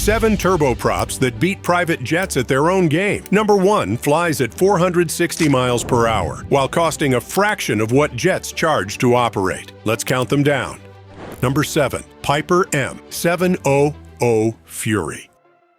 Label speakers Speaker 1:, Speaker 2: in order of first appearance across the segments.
Speaker 1: 7 turboprops that beat private jets at their own game. Number 1 flies at 460 miles per hour, while costing a fraction of what jets charge to operate. Let's count them down. Number 7, Piper M700 Fury.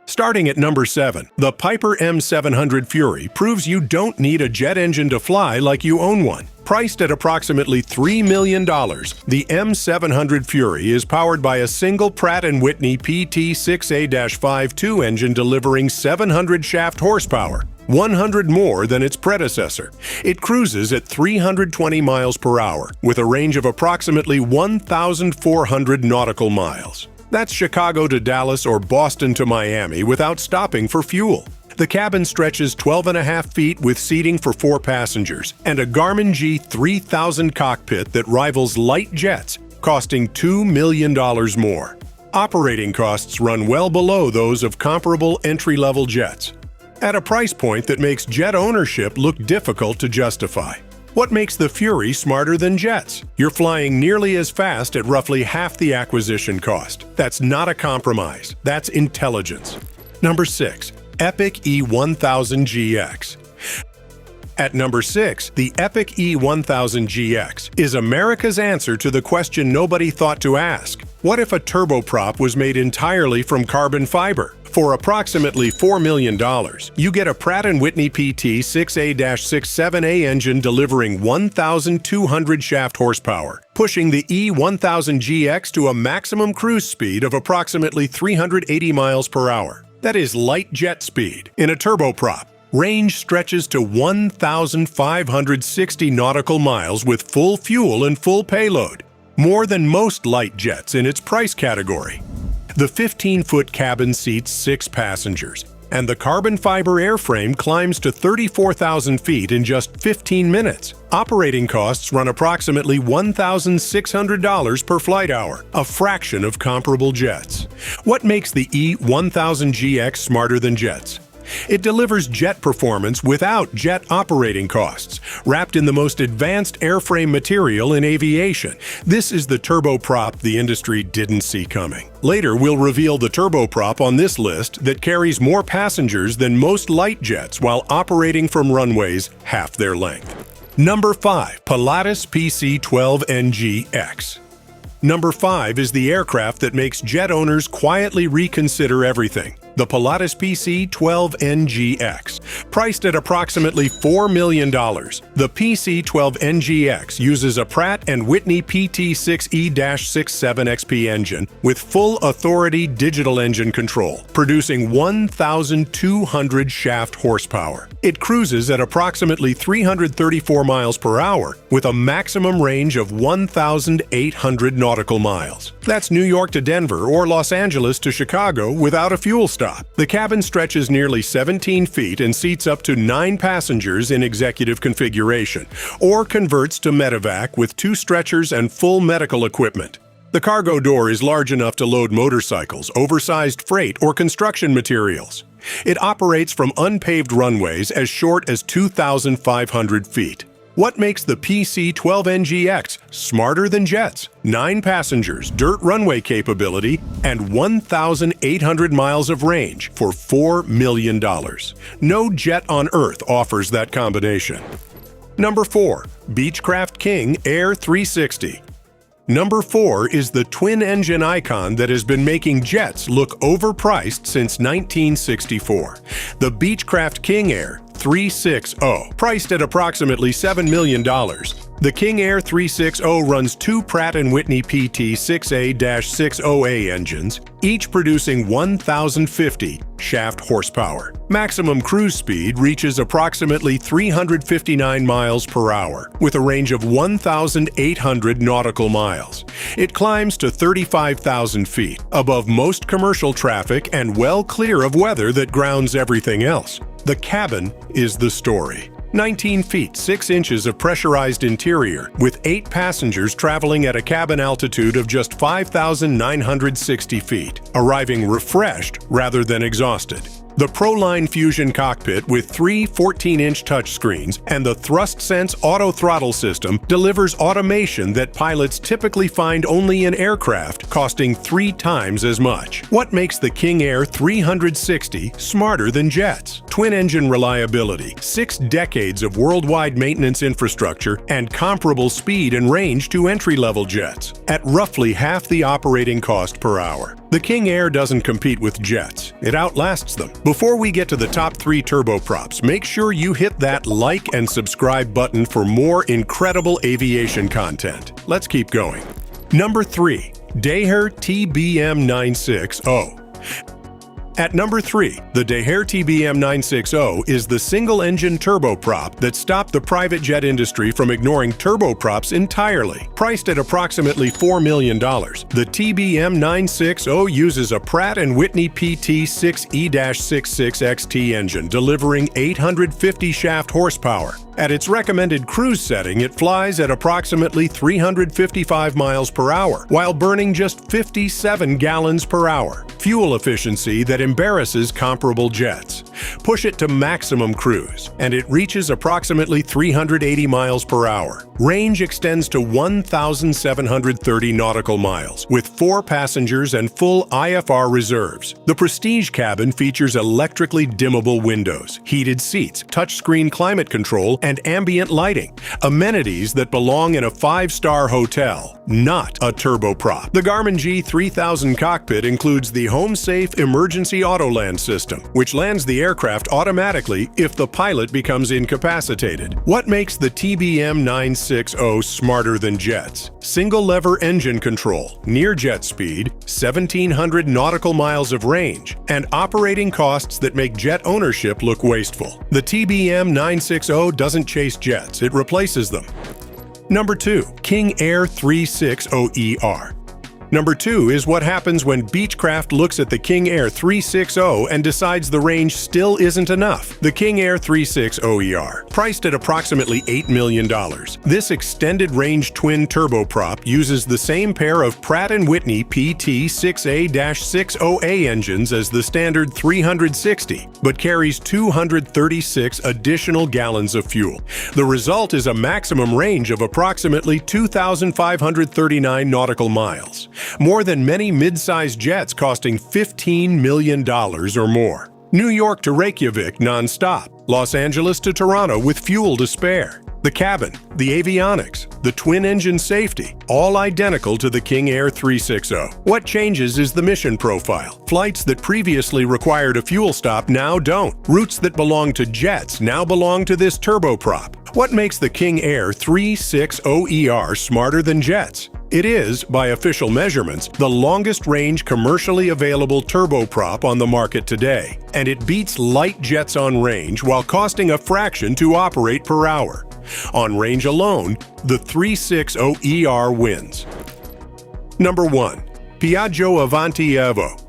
Speaker 1: Starting at number 7, the Piper M700 Fury proves you don't need a jet engine to fly like you own one. Priced at approximately $3 million, the M700 Fury is powered by a single Pratt & Whitney PT6A-52 engine delivering 700 shaft horsepower, 100 more than its predecessor. It cruises at 320 miles per hour with a range of approximately 1,400 nautical miles. That's Chicago to Dallas or Boston to Miami without stopping for fuel. The cabin stretches 12.5 feet with seating for 4 passengers and a Garmin G3000 cockpit that rivals light jets, costing $2 million more. Operating costs run well below those of comparable entry-level jets, at a price point that makes jet ownership look difficult to justify. What makes the Fury smarter than jets? You're flying nearly as fast at roughly half the acquisition cost. That's not a compromise. That's intelligence. Number 6. Epic E1000GX. At number 6, the Epic E1000GX is America's answer to the question nobody thought to ask. What if a turboprop was made entirely from carbon fiber? For approximately $4 million, you get a Pratt & Whitney PT6A-67A engine delivering 1,200 shaft horsepower, pushing the E1000GX to a maximum cruise speed of approximately 380 miles per hour. That is light jet speed in a turboprop. Range stretches to 1,560 nautical miles with full fuel and full payload, more than most light jets in its price category. The 15-foot cabin seats 6 passengers, and the carbon fiber airframe climbs to 34,000 feet in just 15 minutes. Operating costs run approximately $1,600 per flight hour, a fraction of comparable jets. What makes the E1000GX smarter than jets? It delivers jet performance without jet operating costs, wrapped in the most advanced airframe material in aviation. This is the turboprop the industry didn't see coming. Later, we'll reveal the turboprop on this list that carries more passengers than most light jets while operating from runways half their length. Number 5. Pilatus PC-12NGX. Number 5 is the aircraft that makes jet owners quietly reconsider everything. The Pilatus PC-12NGX. Priced at approximately $4 million, the PC-12NGX uses a Pratt & Whitney PT6E-67XP engine with full authority digital engine control, producing 1,200 shaft horsepower. It cruises at approximately 334 miles per hour with a maximum range of 1,800 nautical miles. That's New York to Denver or Los Angeles to Chicago without a fuel stop. The cabin stretches nearly 17 feet and seats up to 9 passengers in executive configuration, or converts to medevac with 2 stretchers and full medical equipment. The cargo door is large enough to load motorcycles, oversized freight, or construction materials. It operates from unpaved runways as short as 2,500 feet. What makes the PC-12NGX smarter than jets? 9 passengers, dirt runway capability, and 1,800 miles of range for $4 million. No jet on Earth offers that combination. Number 4. Beechcraft King Air 360. Number 4 is the twin-engine icon that has been making jets look overpriced since 1964. The Beechcraft King Air 360, priced at approximately $7 million. The King Air 360 runs 2 Pratt & Whitney PT6A-60A engines, each producing 1,050 shaft horsepower. Maximum cruise speed reaches approximately 359 miles per hour, with a range of 1,800 nautical miles. It climbs to 35,000 feet, above most commercial traffic and well clear of weather that grounds everything else. The cabin is the story. 19 feet 6 inches of pressurized interior, with 8 passengers traveling at a cabin altitude of just 5,960 feet, arriving refreshed rather than exhausted. The ProLine Fusion cockpit with three 14-inch touchscreens and the ThrustSense auto throttle system delivers automation that pilots typically find only in aircraft, costing 3 times as much. What makes the King Air 360 smarter than jets? Twin-engine reliability, 6 decades of worldwide maintenance infrastructure, and comparable speed and range to entry-level jets, at roughly half the operating cost per hour. The King Air doesn't compete with jets. It outlasts them. Before we get to the top 3 turboprops, make sure you hit that like and subscribe button for more incredible aviation content. Let's keep going. Number 3. Daher TBM 960. At number 3, the Daher TBM 960 is the single-engine turboprop that stopped the private jet industry from ignoring turboprops entirely. Priced at approximately $4 million, the TBM 960 uses a Pratt & Whitney PT6E-66XT engine, delivering 850 shaft horsepower. At its recommended cruise setting, it flies at approximately 355 miles per hour, while burning just 57 gallons per hour. Fuel efficiency that embarrasses comparable jets. Push it to maximum cruise, and it reaches approximately 380 miles per hour. Range extends to 1,730 nautical miles, with 4 passengers and full IFR reserves. The Prestige cabin features electrically dimmable windows, heated seats, touchscreen climate control, and ambient lighting, amenities that belong in a 5-star hotel, not a turboprop. The Garmin G3000 cockpit includes the home-safe emergency auto-land system, which lands the aircraft automatically if the pilot becomes incapacitated. What makes the TBM 960 smarter than jets? Single-lever engine control, near jet speed, 1,700 nautical miles of range, and operating costs that make jet ownership look wasteful. The TBM 960 doesn't chase jets, it replaces them. Number 2. King Air 360ER. Number 2 is what happens when Beechcraft looks at the King Air 360 and decides the range still isn't enough. The King Air 360ER, priced at approximately $8 million. This extended range twin turboprop uses the same pair of Pratt & Whitney PT6A-60A engines as the standard 360, but carries 236 additional gallons of fuel. The result is a maximum range of approximately 2,539 nautical miles. More than many mid-sized jets costing $15 million or more. New York to Reykjavik non-stop, Los Angeles to Toronto with fuel to spare. The cabin, the avionics, the twin-engine safety, all identical to the King Air 360. What changes is the mission profile. Flights that previously required a fuel stop now don't. Routes that belong to jets now belong to this turboprop. What makes the King Air 360ER smarter than jets? It is, by official measurements, the longest-range commercially available turboprop on the market today, and it beats light jets on range while costing a fraction to operate per hour. On range alone, the 360ER wins. Number 1. Piaggio Avanti Evo.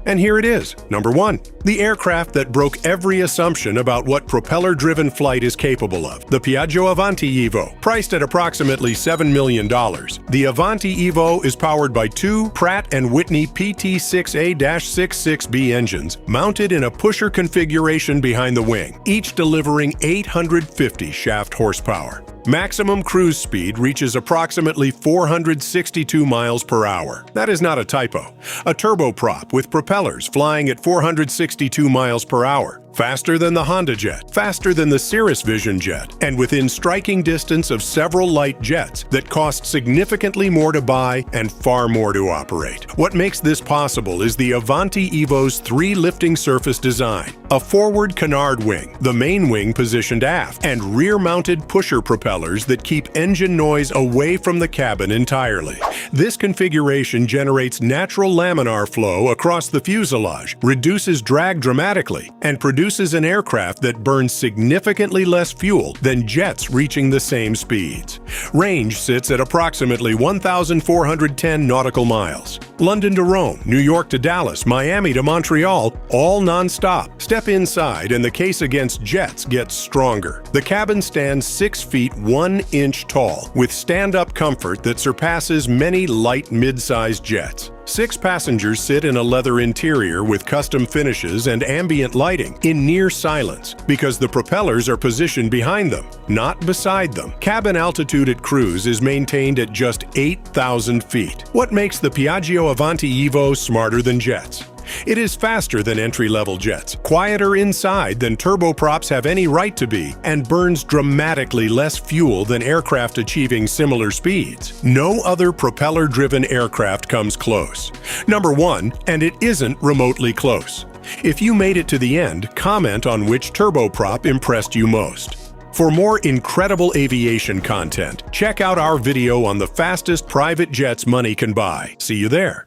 Speaker 1: And here it is, number 1. The aircraft that broke every assumption about what propeller-driven flight is capable of. The Piaggio Avanti Evo, priced at approximately $7 million. The Avanti Evo is powered by 2 Pratt & Whitney PT6A-66B engines, mounted in a pusher configuration behind the wing, each delivering 850 shaft horsepower. Maximum cruise speed reaches approximately 462 miles per hour. That is not a typo. A turboprop with propellers flying at 462 miles per hour. Faster than the Honda Jet, faster than the Cirrus Vision Jet, and within striking distance of several light jets that cost significantly more to buy and far more to operate. What makes this possible is the Avanti Evo's 3 lifting surface design, a forward canard wing, the main wing positioned aft, and rear-mounted pusher propellers that keep engine noise away from the cabin entirely. This configuration generates natural laminar flow across the fuselage, reduces drag dramatically, and produces an aircraft that burns significantly less fuel than jets reaching the same speeds. Range sits at approximately 1,410 nautical miles. London to Rome, New York to Dallas, Miami to Montreal, all non-stop. Step inside and the case against jets gets stronger. The cabin stands 6 feet 1 inch tall, with stand-up comfort that surpasses many light mid-sized jets. 6 passengers sit in a leather interior with custom finishes and ambient lighting in near silence because the propellers are positioned behind them, not beside them. Cabin altitude at cruise is maintained at just 8,000 feet. What makes the Piaggio Avanti Evo smarter than jets? It is faster than entry-level jets, quieter inside than turboprops have any right to be, and burns dramatically less fuel than aircraft achieving similar speeds. No other propeller-driven aircraft comes close. Number 1, and it isn't remotely close. If you made it to the end, comment on which turboprop impressed you most. For more incredible aviation content, check out our video on the fastest private jets money can buy. See you there.